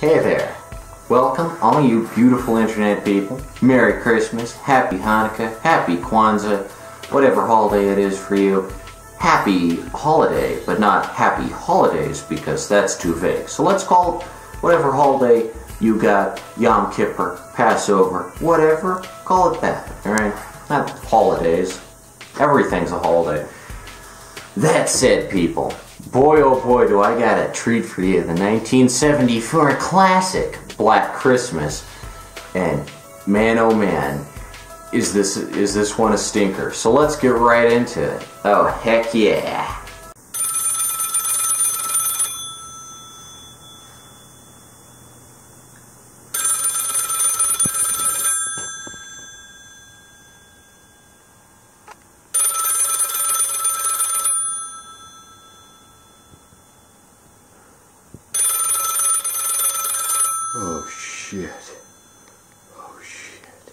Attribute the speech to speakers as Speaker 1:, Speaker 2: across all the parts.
Speaker 1: Hey there. Welcome, all you beautiful internet people. Merry Christmas, Happy Hanukkah, Happy Kwanzaa, whatever holiday it is for you. Happy holiday, but not happy holidays because that's too vague. So let's call it whatever holiday you got, Yom Kippur, Passover, whatever, call it that, alright? Not holidays. Everything's a holiday. That said, people, boy oh boy do I got a treat for you. The 1974 classic, Black Christmas. And man oh man, is this one a stinker. So let's get right into it. Oh heck yeah. Oh shit. Oh shit.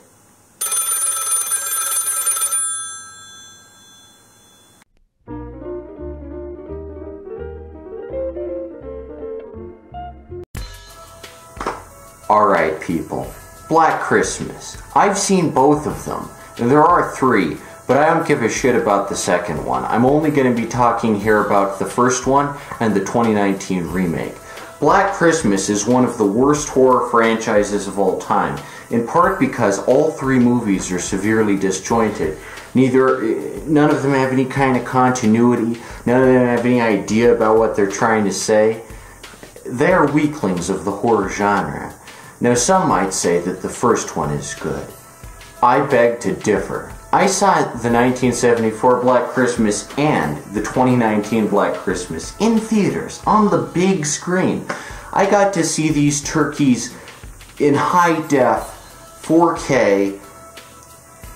Speaker 1: Alright people, Black Christmas. I've seen both of them. And there are three, but I don't give a shit about the second one. I'm only going to be talking here about the first one and the 2019 remake. Black Christmas is one of the worst horror franchises of all time, in part because all three movies are severely disjointed. None of them have any kind of continuity, none of them have any idea about what they're trying to say. They are weaklings of the horror genre. Now some might say that the first one is good. I beg to differ. I saw the 1974 Black Christmas and the 2019 Black Christmas in theaters, on the big screen. I got to see these turkeys in high def, 4K,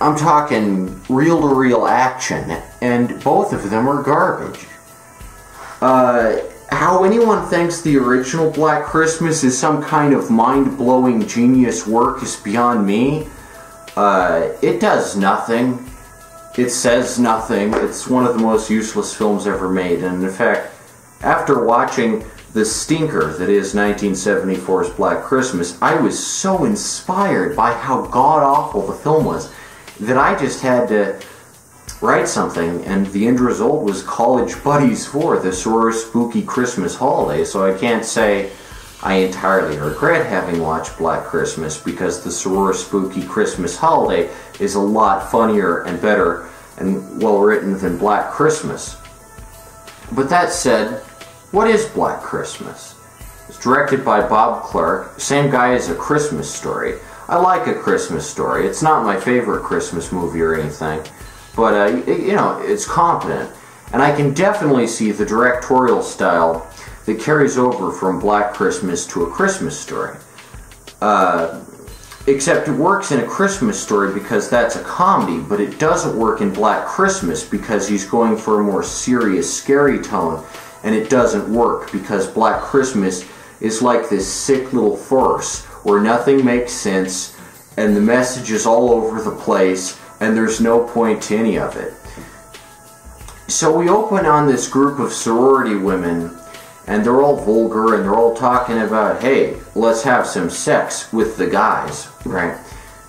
Speaker 1: I'm talking reel-to-reel action, and both of them are garbage. How anyone thinks the original Black Christmas is some kind of mind-blowing genius work is beyond me. It does nothing. It says nothing. It's one of the most useless films ever made. And in fact, after watching the stinker that is 1974's Black Christmas, I was so inspired by how god-awful the film was that I just had to write something, and the end result was College Buddies 4, the Soror Spooky Christmas Holiday, so I can't say I entirely regret having watched Black Christmas, because the Soror Spooky Christmas Holiday is a lot funnier and better and well written than Black Christmas. But that said, what is Black Christmas? It's directed by Bob Clark, same guy as A Christmas Story. I like A Christmas Story. It's not my favorite Christmas movie or anything, but you know, it's competent. And I can definitely see the directorial style that carries over from Black Christmas to A Christmas Story. Except it works in A Christmas Story because that's a comedy, but it doesn't work in Black Christmas because he's going for a more serious, scary tone, and it doesn't work because Black Christmas is like this sick little farce where nothing makes sense, and the message is all over the place, and there's no point to any of it. So we open on this group of sorority women, and they're all vulgar, and they're all talking about, hey, let's have some sex with the guys, right?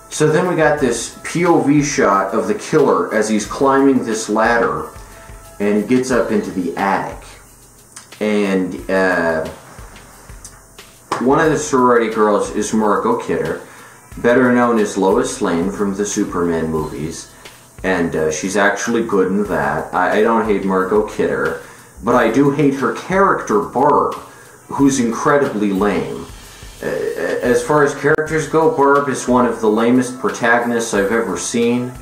Speaker 1: So then we got this POV shot of the killer as he's climbing this ladder, and he gets up into the attic. And one of the sorority girls is Margot Kidder, better known as Lois Lane from the Superman movies, and she's actually good in that. I don't hate Margot Kidder, but I do hate her character, Barb, who's incredibly lame. As far as characters go, Barb is one of the lamest protagonists I've ever seen.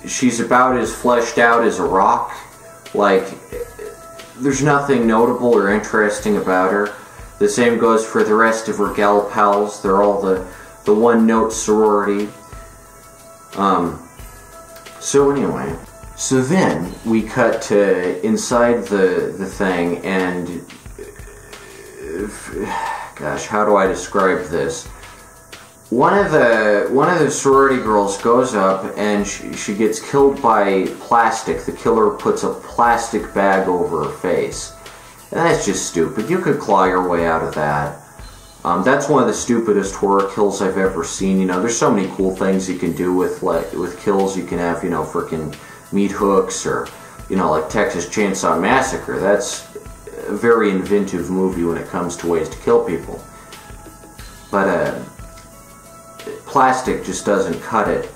Speaker 1: She's about as fleshed out as a rock. Like, there's nothing notable or interesting about her. The same goes for the rest of her gal pals. They're all the one-note sorority. So anyway. So then, we cut to inside the thing, and gosh, how do I describe this? One of the sorority girls goes up, and she gets killed by plastic. The killer puts a plastic bag over her face. And that's just stupid. You could claw your way out of that. That's one of the stupidest horror kills I've ever seen. You know, there's so many cool things you can do with kills. You can have, you know, frickin' meat hooks, or, you know, like Texas Chainsaw Massacre. That's a very inventive movie when it comes to ways to kill people. But plastic just doesn't cut it.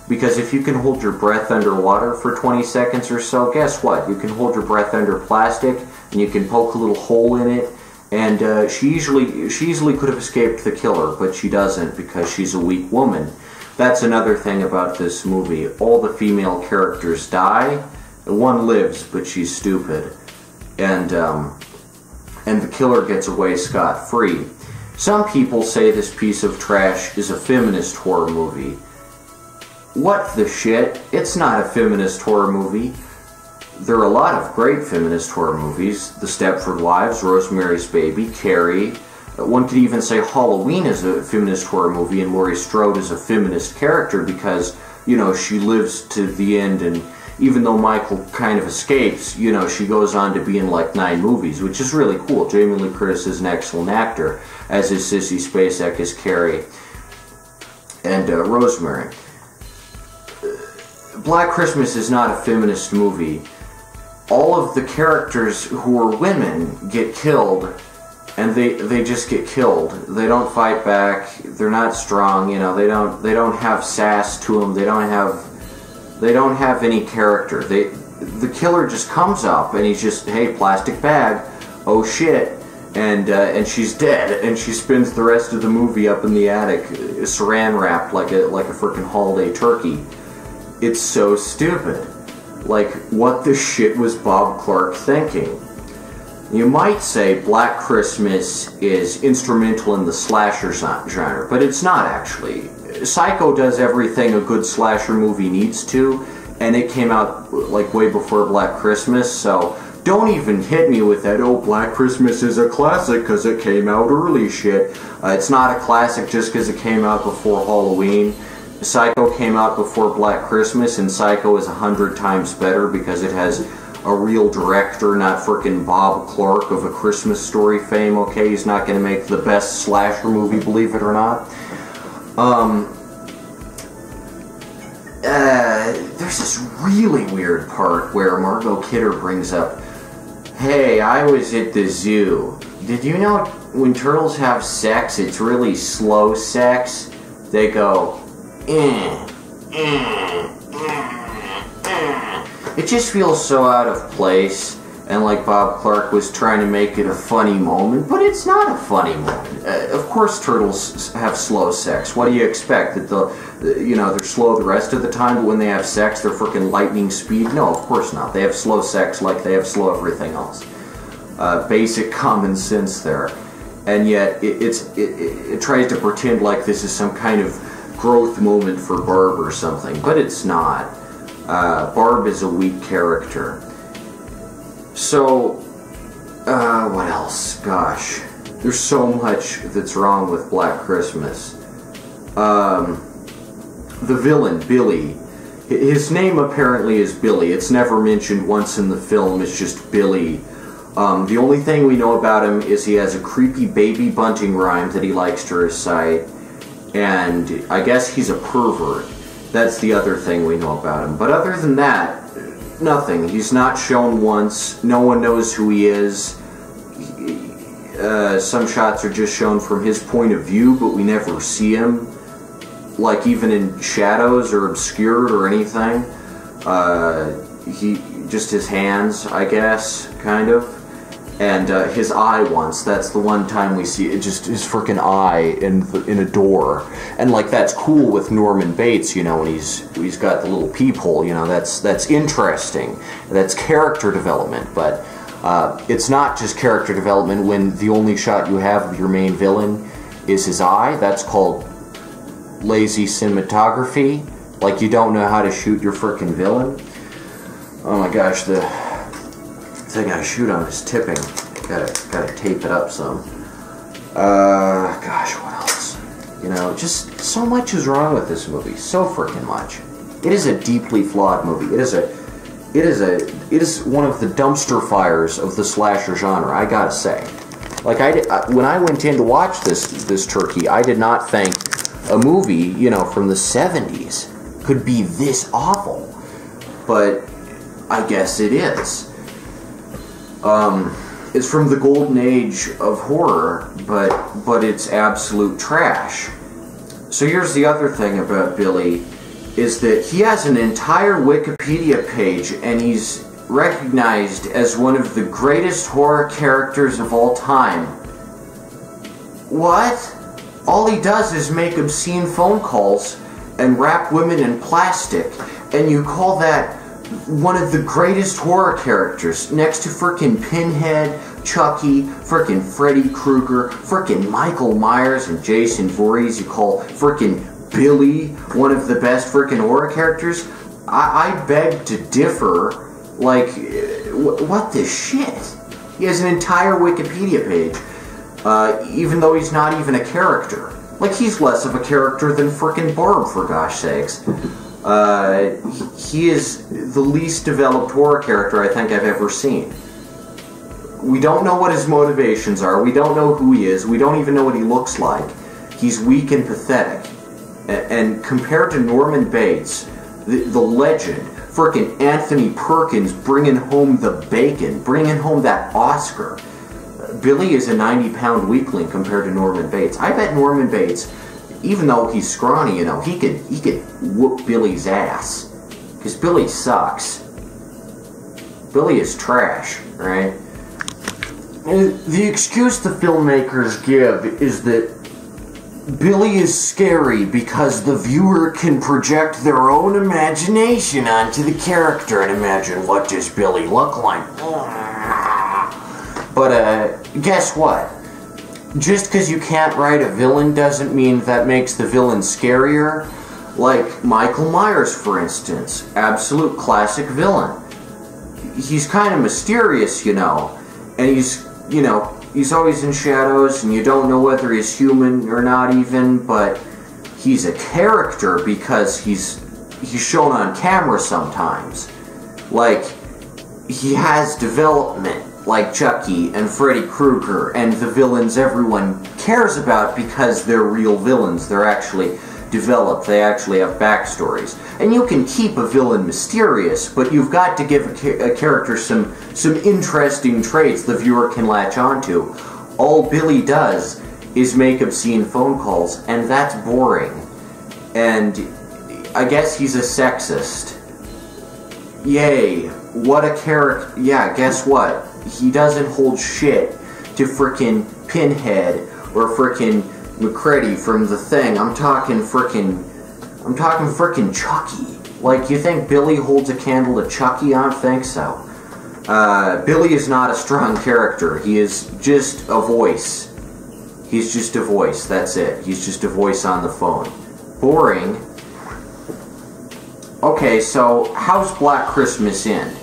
Speaker 1: Because if you can hold your breath underwater for 20 seconds or so, guess what? You can hold your breath under plastic, and you can poke a little hole in it. And she easily could have escaped the killer, but she doesn't because she's a weak woman. That's another thing about this movie. All the female characters die. One lives, but she's stupid. And the killer gets away scot-free. Some people say this piece of trash is a feminist horror movie. What the shit? It's not a feminist horror movie. There are a lot of great feminist horror movies. The Stepford Wives, Rosemary's Baby, Carrie. One could even say Halloween is a feminist horror movie, and Laurie Strode is a feminist character because, you know, she lives to the end, and even though Michael kind of escapes, you know, she goes on to be in like 9 movies, which is really cool. Jamie Lee Curtis is an excellent actor, as is Sissy Spacek as Carrie, and Rosemary. Black Christmas is not a feminist movie. All of the characters who are women get killed, and they just get killed. They don't fight back. They're not strong. You know, they don't have sass to them. They don't have any character. The killer just comes up and he's just, hey, plastic bag, oh shit, and she's dead, and she spends the rest of the movie up in the attic, saran wrapped like a freaking holiday turkey. It's so stupid. Like, what the shit was Bob Clark thinking? You might say Black Christmas is instrumental in the slasher genre, but it's not actually. Psycho does everything a good slasher movie needs to, and it came out like way before Black Christmas, so don't even hit me with that, oh, Black Christmas is a classic because it came out early shit. It's not a classic just because it came out before Halloween. Psycho came out before Black Christmas, and Psycho is 100 times better because it has a real director, not frickin' Bob Clark of A Christmas Story fame, okay? He's not going to make the best slasher movie, believe it or not. There's this really weird part where Margot Kidder brings up, hey, I was at the zoo. Did you know when turtles have sex, it's really slow sex? They go, It just feels so out of place, and like Bob Clark was trying to make it a funny moment, but it's not a funny moment. Of course turtles have slow sex. What do you expect? That they're slow the rest of the time, but when they have sex, they're freaking lightning speed? No, of course not. They have slow sex like they have slow everything else. Basic common sense there. And yet, it tries to pretend like this is some kind of growth moment for Barb or something, but it's not. Barb is a weak character. So, what else? Gosh, there's so much that's wrong with Black Christmas. The villain, Billy, his name apparently is Billy. It's never mentioned once in the film, it's just Billy. The only thing we know about him is he has a creepy baby bunting rhyme that he likes to recite. And I guess he's a pervert. That's the other thing we know about him. But other than that, nothing. He's not shown once. No one knows who he is. Some shots are just shown from his point of view, but we never see him. Like even in shadows or obscured or anything. Just his hands, I guess, kind of. And his eye once, that's the one time we see it, just his frickin' eye in a door. And like that's cool with Norman Bates, you know, when he's got the little peephole, you know, that's interesting. That's character development, but it's not just character development when the only shot you have of your main villain is his eye. That's called lazy cinematography. Like you don't know how to shoot your frickin' villain. Oh my gosh, the thing I shoot on is tipping. Gotta tape it up some. Gosh, what else? You know, just so much is wrong with this movie. So freaking much. It is a deeply flawed movie. It is one of the dumpster fires of the slasher genre, I gotta say. Like, when I went in to watch this turkey, I did not think a movie, you know, from the 70s could be this awful. But I guess it is. It's from the golden age of horror, but it's absolute trash. So here's the other thing about Billy, is that he has an entire Wikipedia page, and he's recognized as one of the greatest horror characters of all time. What? All he does is make obscene phone calls and wrap women in plastic, and you call that one of the greatest horror characters, next to frickin' Pinhead, Chucky, frickin' Freddy Krueger, frickin' Michael Myers and Jason Voorhees. You call frickin' Billy one of the best frickin' horror characters? I beg to differ. Like, what the shit? He has an entire Wikipedia page, even though he's not even a character. Like, he's less of a character than frickin' Barb, for gosh sakes. He is the least developed horror character I think I've ever seen. We don't know what his motivations are. We don't know who he is. We don't even know what he looks like. He's weak and pathetic. And compared to Norman Bates, the legend, frickin' Anthony Perkins bringing home the bacon, bringing home that Oscar, Billy is a 90-pound weakling compared to Norman Bates. I bet Norman Bates, even though he's scrawny, you know, he could whoop Billy's ass. Because Billy sucks. Billy is trash, right? The excuse the filmmakers give is that Billy is scary because the viewer can project their own imagination onto the character and imagine, what does Billy look like? But, guess what? Just because you can't write a villain doesn't mean that makes the villain scarier. Like Michael Myers, for instance. Absolute classic villain. He's kind of mysterious, you know. And he's always in shadows, and you don't know whether he's human or not even, but he's a character because he's shown on camera sometimes. Like, he has development, like Chucky and Freddy Krueger and the villains everyone cares about because they're real villains. They're actually developed. They actually have backstories. And you can keep a villain mysterious, but you've got to give a character some interesting traits the viewer can latch onto. All Billy does is make obscene phone calls, and that's boring. And I guess he's a sexist. Yay. What a character. Yeah, guess what? He doesn't hold shit to frickin' Pinhead or frickin' McCready from The Thing. I'm talking frickin' Chucky. Like, you think Billy holds a candle to Chucky? I don't think so. Billy is not a strong character. He is just a voice. He's just a voice. That's it. He's just a voice on the phone. Boring. Okay, so how's Black Christmas end?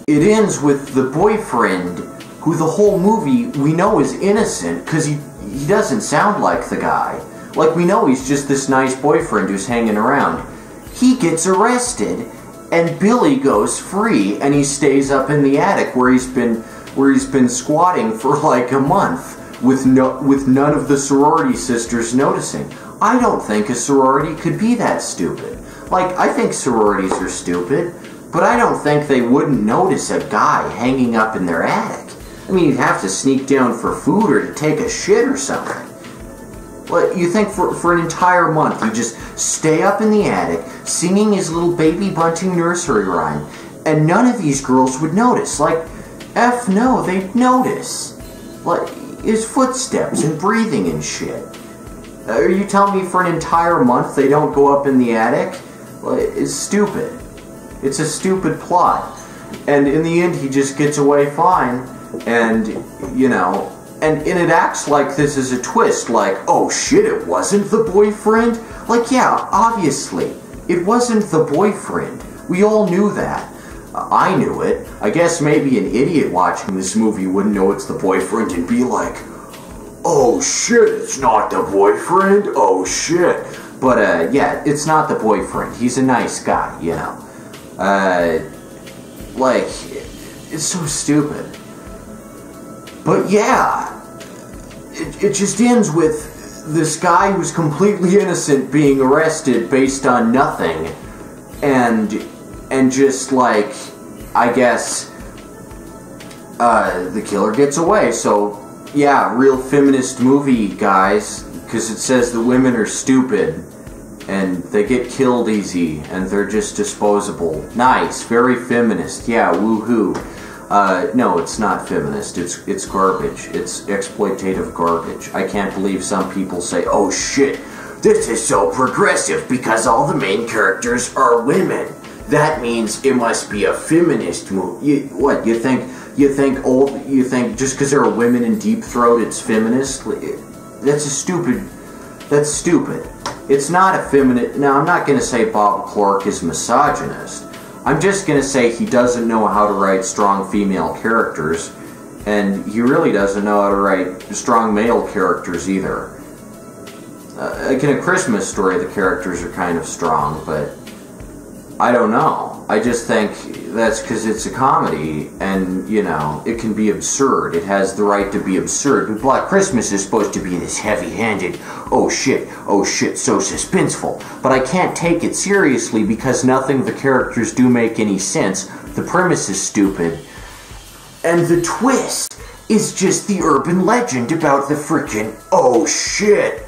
Speaker 1: It ends with the boyfriend, who the whole movie we know is innocent because he doesn't sound like the guy. Like, we know he's just this nice boyfriend who's hanging around. He gets arrested, and Billy goes free, and he stays up in the attic where he's been squatting for like a month with none of the sorority sisters noticing. I don't think a sorority could be that stupid. Like, I think sororities are stupid, but I don't think they wouldn't notice a guy hanging up in their attic. I mean, you'd have to sneak down for food or to take a shit or something. Well, you think for an entire month you just stay up in the attic singing his little baby bunting nursery rhyme, and none of these girls would notice. Like, F no, they'd notice. Like, his footsteps and breathing and shit. Are you telling me for an entire month they don't go up in the attic? Well, it's stupid. It's a stupid plot. And in the end, he just gets away fine. And, you know, and it acts like this is a twist. Like, oh shit, it wasn't the boyfriend? Like, yeah, obviously. It wasn't the boyfriend. We all knew that. I knew it. I guess maybe an idiot watching this movie wouldn't know it's the boyfriend and be like, oh shit, it's not the boyfriend? Oh shit. But, yeah, it's not the boyfriend. He's a nice guy, you know. Like, it's so stupid. But yeah, it just ends with this guy who's completely innocent being arrested based on nothing, and just like, I guess, the killer gets away. So yeah, real feminist movie, guys, because it says the women are stupid and they get killed easy and they're just disposable. Nice, very feminist. Yeah, woohoo. No, it's not feminist. It's garbage. It's exploitative garbage. I can't believe some people say, "Oh shit, this is so progressive because all the main characters are women. That means it must be a feminist movie." What, you think just because there are women in Deep Throat it's feminist? That's stupid. It's not a feminist. Now, I'm not going to say Bob Clark is misogynist. I'm just going to say he doesn't know how to write strong female characters, and he really doesn't know how to write strong male characters either. Like in A Christmas Story, the characters are kind of strong, but I don't know. I just think that's because it's a comedy, and, you know, it can be absurd. It has the right to be absurd. But Black Christmas is supposed to be this heavy-handed, oh shit, so suspenseful. But I can't take it seriously because nothing the characters do make any sense. The premise is stupid. And the twist is just the urban legend about the frickin', oh shit,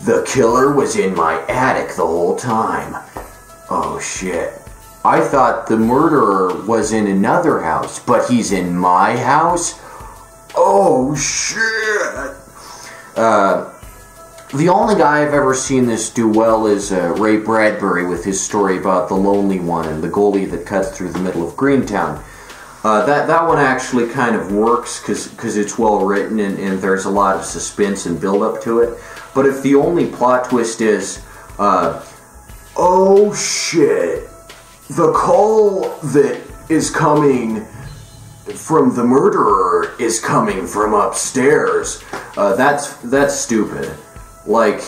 Speaker 1: the killer was in my attic the whole time. Oh shit. I thought the murderer was in another house, but he's in my house? Oh shit. The only guy I've ever seen this do well is Ray Bradbury with his story about the lonely one and the goalie that cuts through the middle of Greentown. That one actually kind of works because it's well written and there's a lot of suspense and build up to it. But if the only plot twist is, oh shit, the call that is coming from the murderer is coming from upstairs, that's stupid. Like,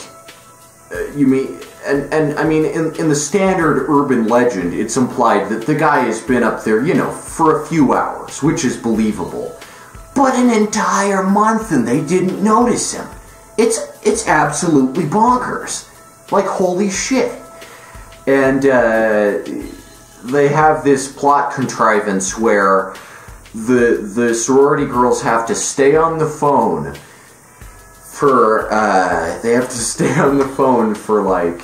Speaker 1: you mean, and I mean, in the standard urban legend, it's implied that the guy has been up there, you know, for a few hours, which is believable. But an entire month and they didn't notice him. It's absolutely bonkers. Like, holy shit. And they have this plot contrivance where the sorority girls have to stay on the phone for, like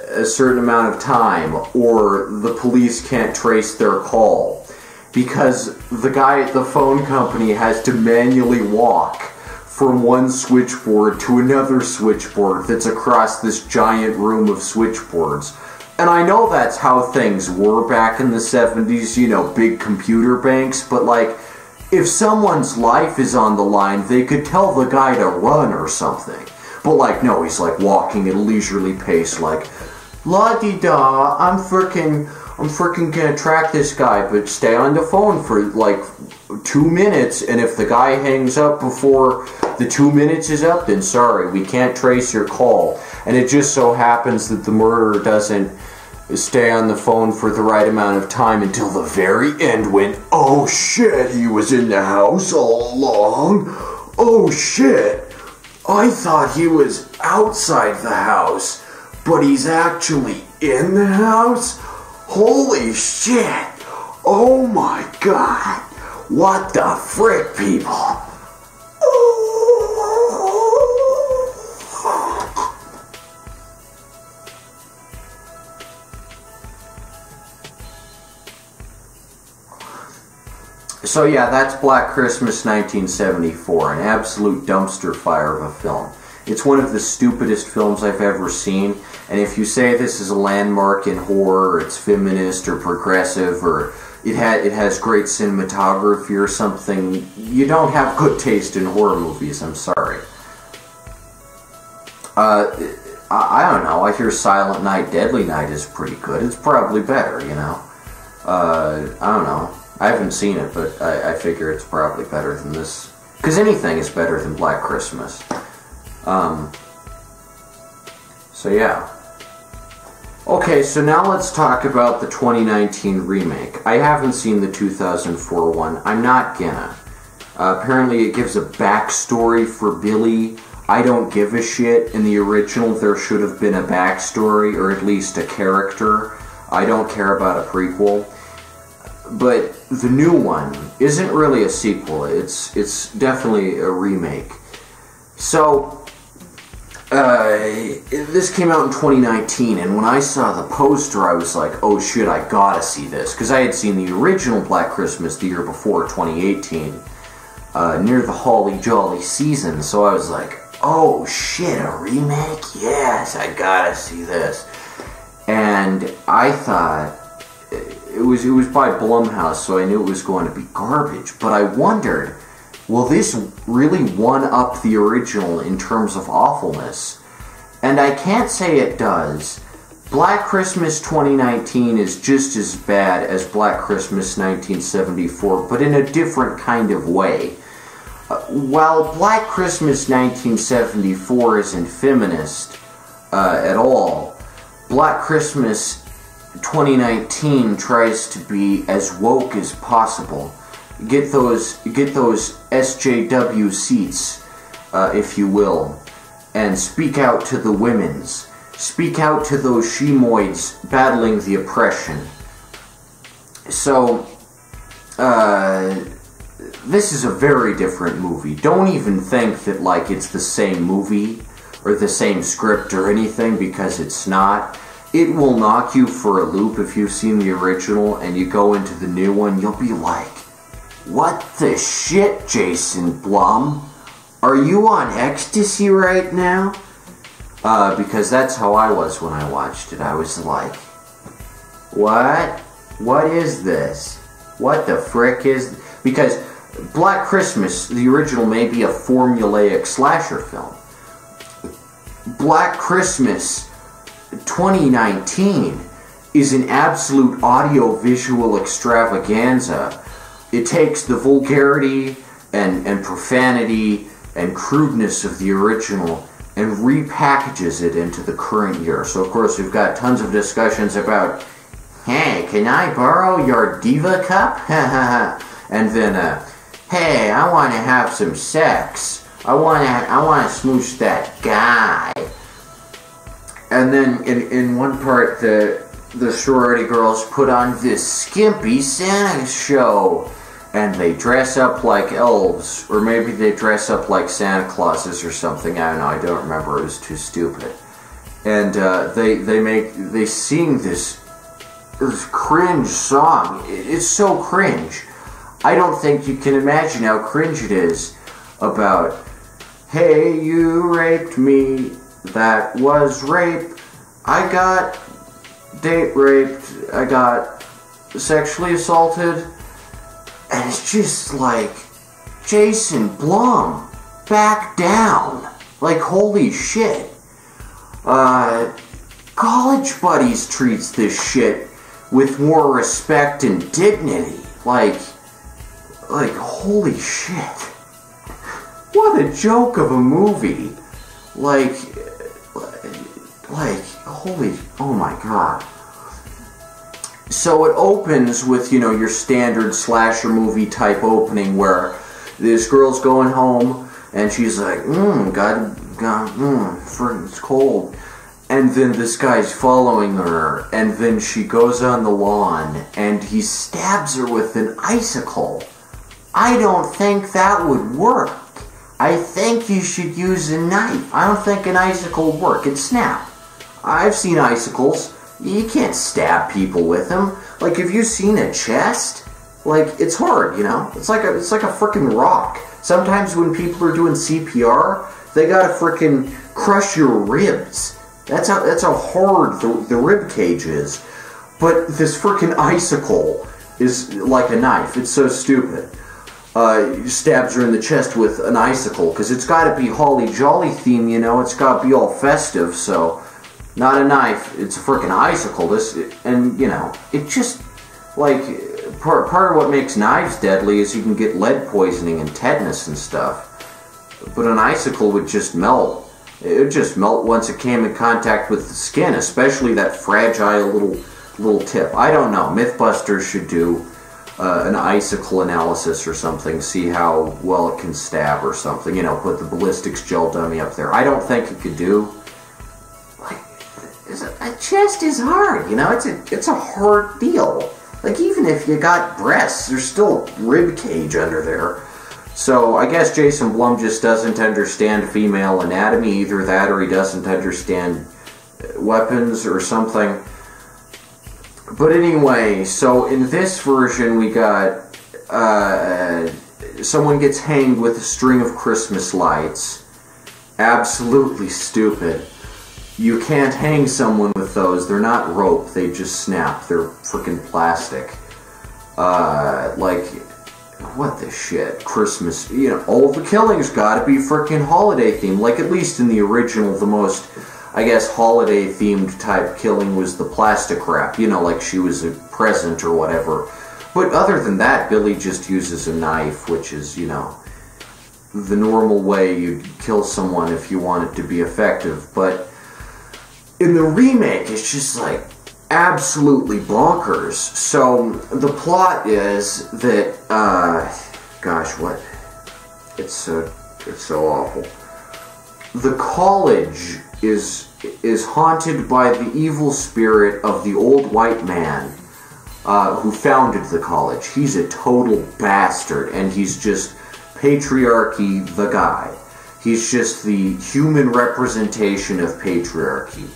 Speaker 1: a certain amount of time, or the police can't trace their call. Because the guy at the phone company has to manually walk from one switchboard to another switchboard that's across this giant room of switchboards. And I know that's how things were back in the 70s, you know, big computer banks, but like, if someone's life is on the line, they could tell the guy to run or something. But like, no, he's like walking at a leisurely pace, like, la-di-da, I'm frickin' gonna track this guy, but stay on the phone for like 2 minutes, and if the guy hangs up before the 2 minutes is up, then sorry, we can't trace your call. And it just so happens that the murderer doesn't stay on the phone for the right amount of time until the very end when, oh shit, he was in the house all along. Oh shit, I thought he was outside the house, but he's actually in the house? Holy shit! Oh my god! What the frick, people? So yeah, that's Black Christmas 1974, an absolute dumpster fire of a film. It's one of the stupidest films I've ever seen, and if you say this is a landmark in horror, or it's feminist or progressive, or it has great cinematography or something, you don't have good taste in horror movies, I'm sorry. I don't know, I hear Silent Night, Deadly Night is pretty good. It's probably better, you know. I don't know. I haven't seen it, but I figure it's probably better than this. Because anything is better than Black Christmas. So yeah. Okay, so now let's talk about the 2019 remake. I haven't seen the 2004 one. I'm not gonna. Apparently it gives a backstory for Billy. I don't give a shit. In the original, there should have been a backstory, or at least a character. I don't care about a prequel. But the new one isn't really a sequel. It's definitely a remake. So, this came out in 2019, and when I saw the poster, I was like, oh shit, I gotta see this. Because I had seen the original Black Christmas the year before, 2018, near the Holly Jolly season. So I was like, oh shit, a remake? Yes, I gotta see this. And I thought it was by Blumhouse, so I knew it was going to be garbage. But I wondered, will this really one-up the original in terms of awfulness? And I can't say it does. Black Christmas 2019 is just as bad as Black Christmas 1974, but in a different kind of way. While Black Christmas 1974 isn't feminist at all, Black Christmas 2019 tries to be as woke as possible. Get those SJW seats, if you will, and speak out to the women's. Speak out to those shemoids battling the oppression. So, this is a very different movie. Don't even think that, like, it's the same movie or the same script or anything, because it's not. It will knock you for a loop if you've seen the original and you go into the new one. You'll be like, what the shit, Jason Blum? Are you on ecstasy right now? Because that's how I was when I watched it. I was like, what? What is this? What the frick is... Because Black Christmas, the original, may be a formulaic slasher film. Black Christmas 2019 is an absolute audio-visual extravaganza. It takes the vulgarity and profanity and crudeness of the original and repackages it into the current year. So, of course, we've got tons of discussions about, hey, can I borrow your diva cup? And then, hey, I want to have some sex. I want to smooch that guy. And then in one part, the sorority girls put on this skimpy Santa show, and they dress up like elves, or maybe they dress up like Santa Clauses or something. I don't know. I don't remember. It was too stupid. And they sing this cringe song. It's so cringe. I don't think you can imagine how cringe it is about, hey, you raped me. That was rape. I got date raped. I got sexually assaulted. And it's just like, Jason Blum, back down. Like, holy shit. College Buddies treats this shit with more respect and dignity. Like, holy shit. What a joke of a movie. Like, holy, oh my god. So it opens with, you know, your standard slasher movie type opening where this girl's going home and she's like, it's cold. And then this guy's following her, and then she goes on the lawn and he stabs her with an icicle. I don't think that would work. I think you should use a knife. I don't think an icicle would work. It'd snap. I've seen icicles. You can't stab people with them. Like, have you seen a chest? Like, it's hard, you know? It's like a frickin' rock. Sometimes when people are doing CPR, they gotta frickin' crush your ribs. That's how hard the rib cage is. But this frickin' icicle is like a knife. It's so stupid. Stabs her in the chest with an icicle, because it's got to be Holly Jolly theme, you know. It's got to be all festive, so not a knife. It's a frickin' icicle. And you know, it just like part of what makes knives deadly is you can get lead poisoning and tetanus and stuff. But an icicle would just melt. It would just melt once it came in contact with the skin, especially that fragile little tip. I don't know. Mythbusters should do an icicle analysis or something, see how well it can stab or something, you know, put the ballistics gel dummy up there. I don't think it could do. Like, a chest is hard, you know, it's a hard deal. Like, even if you got breasts, there's still a rib cage under there. So, I guess Jason Blum just doesn't understand female anatomy, either that or he doesn't understand weapons or something. But anyway, so in this version we got, someone gets hanged with a string of Christmas lights. Absolutely stupid. You can't hang someone with those. They're not rope, they just snap. They're freaking plastic. Like, what the shit? Christmas, you know, all the killings gotta be freaking holiday themed. Like, at least in the original, the most, I guess, holiday-themed type killing was the plastic wrap. You know, like she was a present or whatever. But other than that, Billy just uses a knife, which is, you know, the normal way you'd kill someone if you want it to be effective. But in the remake, it's just, like, absolutely bonkers. So, the plot is that, gosh, what? It's so awful. The college is haunted by the evil spirit of the old white man who founded the college. He's a total bastard, and he's just patriarchy the guy. He's just the human representation of patriarchy.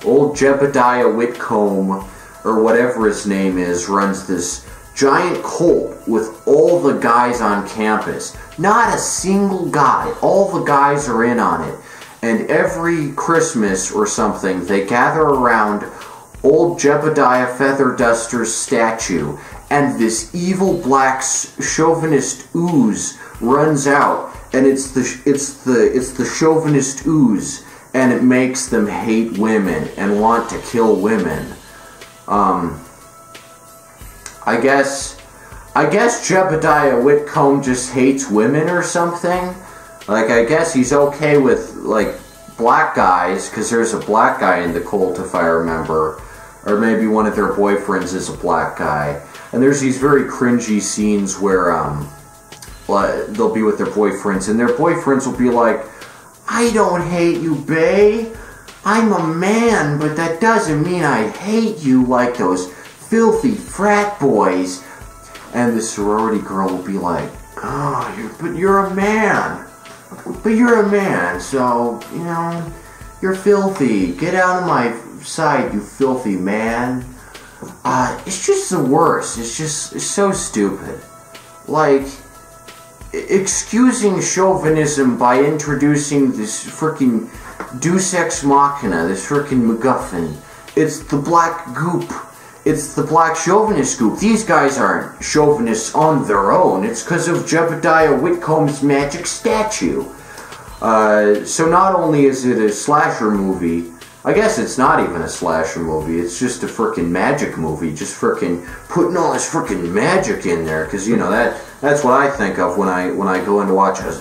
Speaker 1: Old Jebediah Whitcomb, or whatever his name is, runs this giant cult with all the guys on campus. Not a single guy. All the guys are in on it. And every Christmas or something, they gather around old Jebediah Featherduster's statue, and this evil black chauvinist ooze runs out, and it's the chauvinist ooze, and it makes them hate women and want to kill women. I guess Jebediah Whitcomb just hates women or something. Like, I guess he's okay with, like, black guys, because there's a black guy in the cult, if I remember. Or maybe one of their boyfriends is a black guy. And there's these very cringy scenes where, they'll be with their boyfriends, and their boyfriends will be like, I don't hate you, bae. I'm a man, but that doesn't mean I hate you like those filthy frat boys. And the sorority girl will be like, oh, but you're a man. But you're a man, so, you know, you're filthy. Get out of my sight, you filthy man. It's just the worst. It's so stupid. Like, excusing chauvinism by introducing this frickin' Deus Ex Machina, this frickin' MacGuffin. It's the black goop. It's the black chauvinist goop. These guys aren't chauvinists on their own. It's because of Jebediah Whitcomb's magic statue. So not only is it a slasher movie, I guess it's not even a slasher movie, it's just a frickin' magic movie, just frickin' putting all this frickin' magic in there, because, you know, that's what I think of when I go in to watch a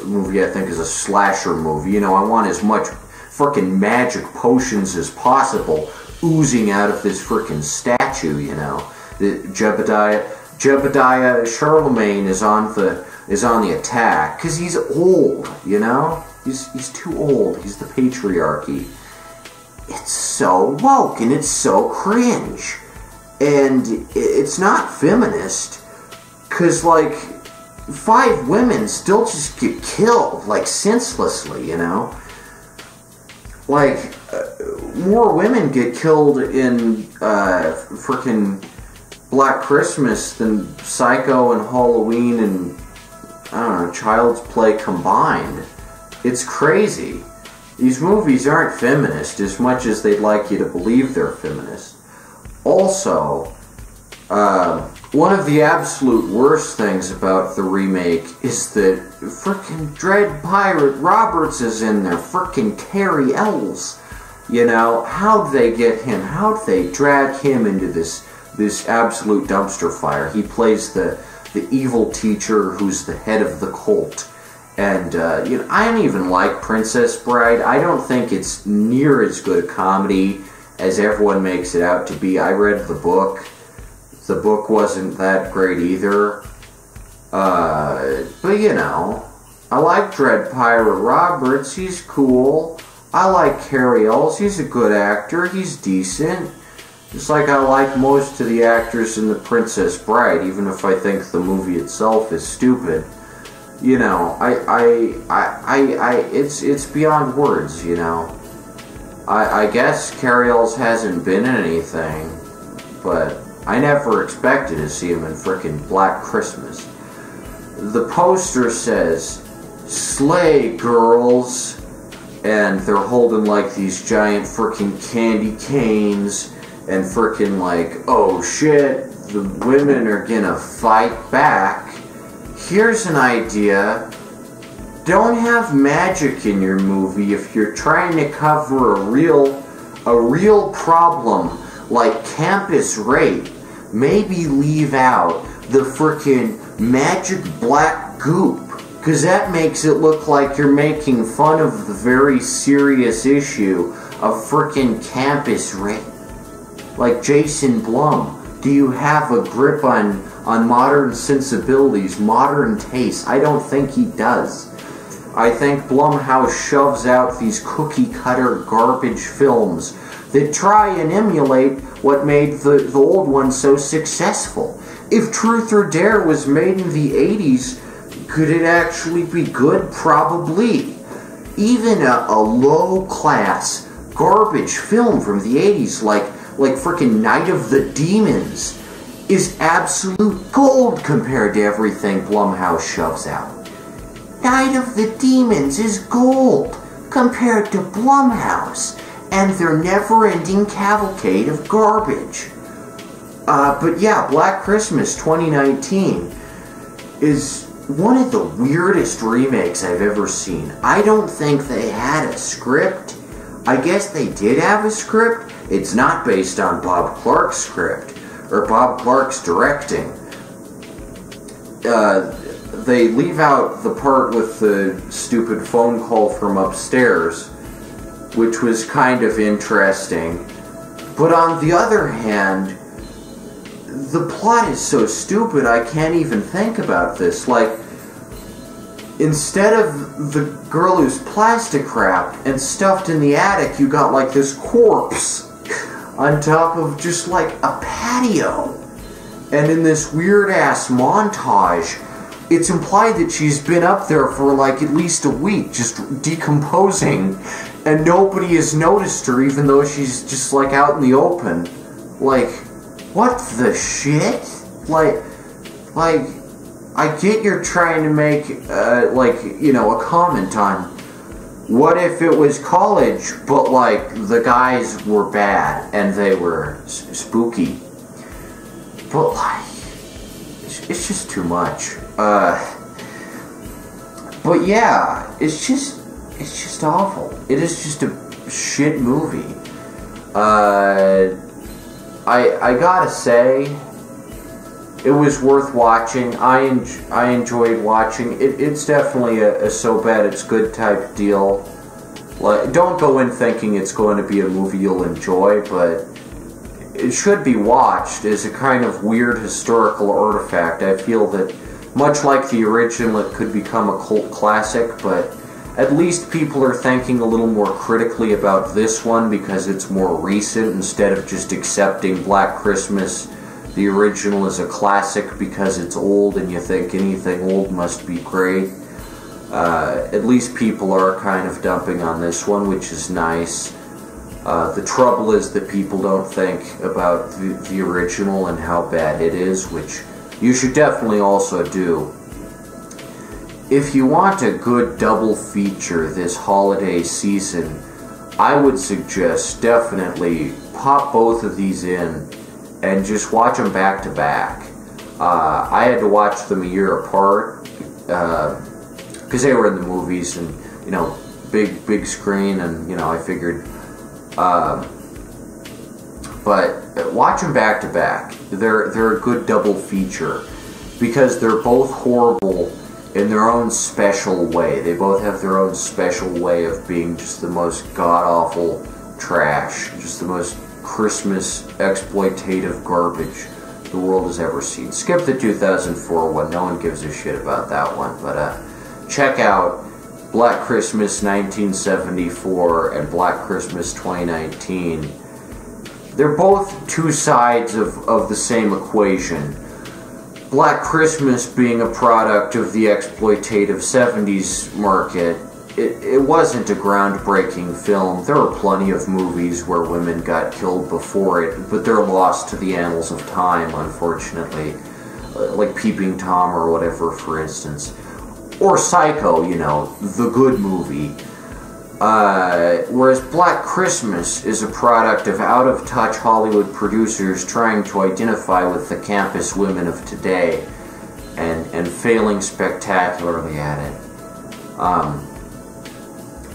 Speaker 1: movie I think is a slasher movie. You know, I want as much frickin' magic potions as possible oozing out of this frickin' statue, you know. Jebediah Charlemagne is on the attack, because he's old, you know? He's too old, he's the patriarchy. It's so woke, and it's so cringe. And it's not feminist, because, like, 5 women still just get killed, like, senselessly, you know? Like, more women get killed in frickin' Black Christmas than Psycho and Halloween and, I don't know, Child's Play combined. It's crazy. These movies aren't feminist as much as they'd like you to believe they're feminist. Also, one of the absolute worst things about the remake is that frickin' Dread Pirate Roberts is in there, frickin' Cary Elwes. You know, how'd they get him? How'd they drag him into this absolute dumpster fire? He plays the evil teacher who's the head of the cult. And, you know, I don't even like Princess Bride. I don't think it's near as good a comedy as everyone makes it out to be. I read the book. The book wasn't that great either. But you know, I like Dread Pirate Roberts, he's cool. I like Cary Elwes, he's a good actor, he's decent. Just like I like most of the actors in The Princess Bride, even if I think the movie itself is stupid. You know, it's beyond words, you know. I guess Cary Elwes hasn't been in anything, but I never expected to see him in frickin' Black Christmas. The poster says, "Slay, girls," and they're holding like these giant frickin' candy canes, and frickin' like, oh shit, the women are gonna fight back. Here's an idea. Don't have magic in your movie if you're trying to cover a real problem like campus rape. Maybe leave out the frickin' magic black goop, because that makes it look like you're making fun of the very serious issue of frickin' campus rape. Like Jason Blum, do you have a grip on modern sensibilities, modern tastes? I don't think he does. I think Blumhouse shoves out these cookie-cutter garbage films that try and emulate what made the old ones so successful. If Truth or Dare was made in the 80s, could it actually be good? Probably. Even a low-class garbage film from the 80s, like frickin' Night of the Demons, is absolute gold compared to everything Blumhouse shoves out. Night of the Demons is gold compared to Blumhouse and their never-ending cavalcade of garbage. But yeah, Black Christmas 2019 is one of the weirdest remakes I've ever seen. I don't think they had a script. I guess they did have a script. It's not based on Bob Clark's script or Bob Clark's directing. They leave out the part with the stupid phone call from upstairs, which was kind of interesting. But on the other hand, the plot is so stupid I can't even think about this. Like, instead of the girl who's plastic wrapped and stuffed in the attic, you got like this corpse on top of just like a patio. And in this weird ass montage, it's implied that she's been up there for like at least a week, just decomposing, and nobody has noticed her even though she's just like out in the open. Like, what the shit? Like, I get you're trying to make, like, you know, a comment on what if it was college, but, like, the guys were bad and they were spooky. But, like, it's just too much. But yeah, it's just awful. It is just a shit movie. I gotta say, it was worth watching. I enjoyed watching. It's definitely a so bad it's good type deal. Like, don't go in thinking it's going to be a movie you'll enjoy, but it should be watched as a kind of weird historical artifact. I feel that, much like the original, it could become a cult classic, but at least people are thinking a little more critically about this one because it's more recent, instead of just accepting Black Christmas, the original, as a classic because it's old and you think anything old must be great. At least people are kind of dumping on this one, which is nice. The trouble is that people don't think about the original and how bad it is, which you should definitely also do. If you want a good double feature this holiday season, I would suggest definitely pop both of these in and just watch them back to back. I had to watch them a year apart because they were in the movies and, you know, big screen, and, you know, I figured. But watch them back to back. They're a good double feature because they're both horrible in their own special way. They both have their own special way of being just the most god-awful trash, just the most Christmas exploitative garbage the world has ever seen. Skip the 2004 one, no one gives a shit about that one, but check out Black Christmas 1974 and Black Christmas 2019. They're both two sides of the same equation. Black Christmas being a product of the exploitative 70s market, it wasn't a groundbreaking film. There are plenty of movies where women got killed before it, but they're lost to the annals of time, unfortunately. Like Peeping Tom or whatever, for instance. Or Psycho, you know, the good movie. Whereas Black Christmas is a product of out-of-touch Hollywood producers trying to identify with the campus women of today and failing spectacularly at it.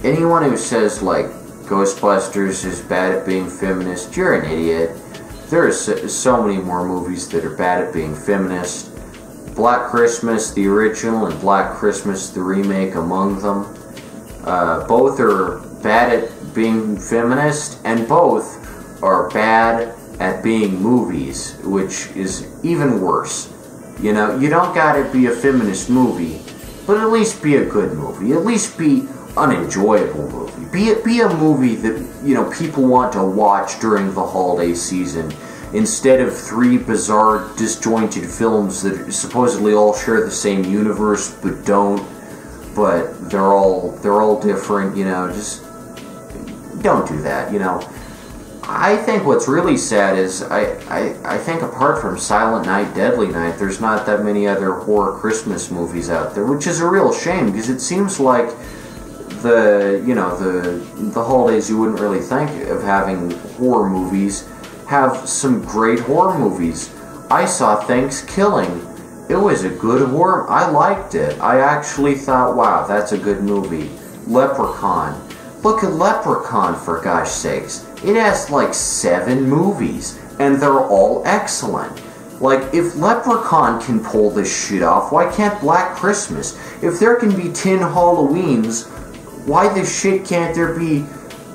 Speaker 1: Anyone who says, like, Ghostbusters is bad at being feminist, you're an idiot. There are so many more movies that are bad at being feminist. Black Christmas, the original, and Black Christmas, the remake, among them. Both are bad at being feminist, and both are bad at being movies, which is even worse. You know, you don't gotta be a feminist movie, but at least be a good movie. At least be an enjoyable movie. Be a movie that, you know, people want to watch during the holiday season, instead of three bizarre, disjointed films that supposedly all share the same universe but don't. But they're all different, you know. Just don't do that, you know. I think what's really sad is I think apart from Silent Night, Deadly Night, there's not that many other horror Christmas movies out there, which is a real shame because it seems like the holidays you wouldn't really think of having horror movies have some great horror movies. I saw Thanksgiving. It was a good horror. I liked it. I actually thought, wow, that's a good movie. Leprechaun. Look at Leprechaun, for gosh sakes. It has like 7 movies, and they're all excellent. Like, if Leprechaun can pull this shit off, why can't Black Christmas? If there can be 10 Halloweens, why the shit can't there be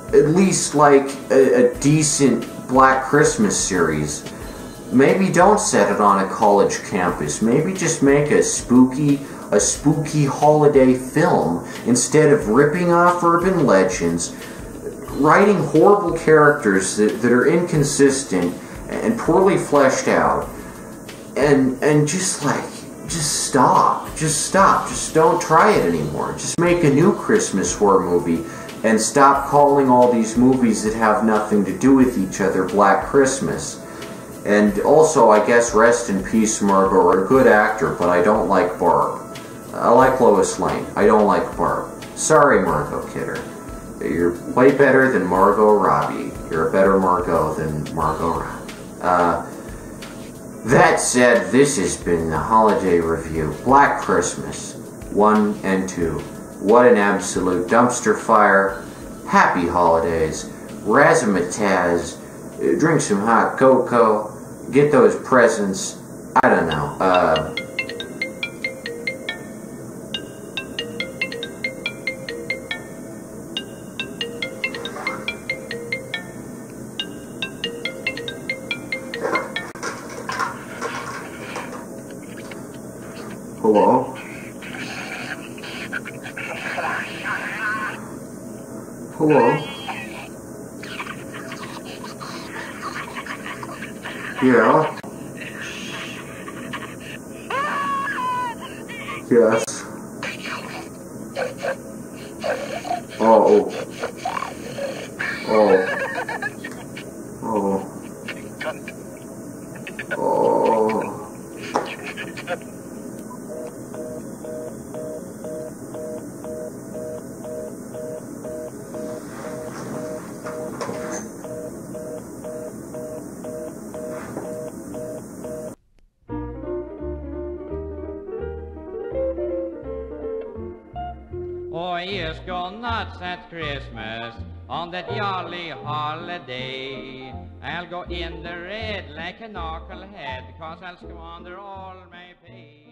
Speaker 1: at least like a decent Black Christmas series? Maybe don't set it on a college campus. Maybe just make a spooky holiday film instead of ripping off urban legends, writing horrible characters that are inconsistent and poorly fleshed out, and just stop. Just don't try it anymore. Just make a new Christmas horror movie and stop calling all these movies that have nothing to do with each other Black Christmas. And also, I guess, rest in peace, Margot. A good actor, but I don't like Barb. I like Lois Lane. I don't like Barb. Sorry, Margot Kidder. You're way better than Margot Robbie. You're a better Margot than Margot Robbie. That said, this has been the Holiday Review. Black Christmas 1 and 2. What an absolute dumpster fire. Happy holidays. Razzmatazz. Drink some hot cocoa. Get those presents. I don't know. Hello? Hello? Yeah? Yes? Oh. Oh. Oh. Oh.
Speaker 2: Oh, yes, go nuts at Christmas on that jolly holiday. I'll go in the red like a knucklehead, 'cause I'll squander all my pay.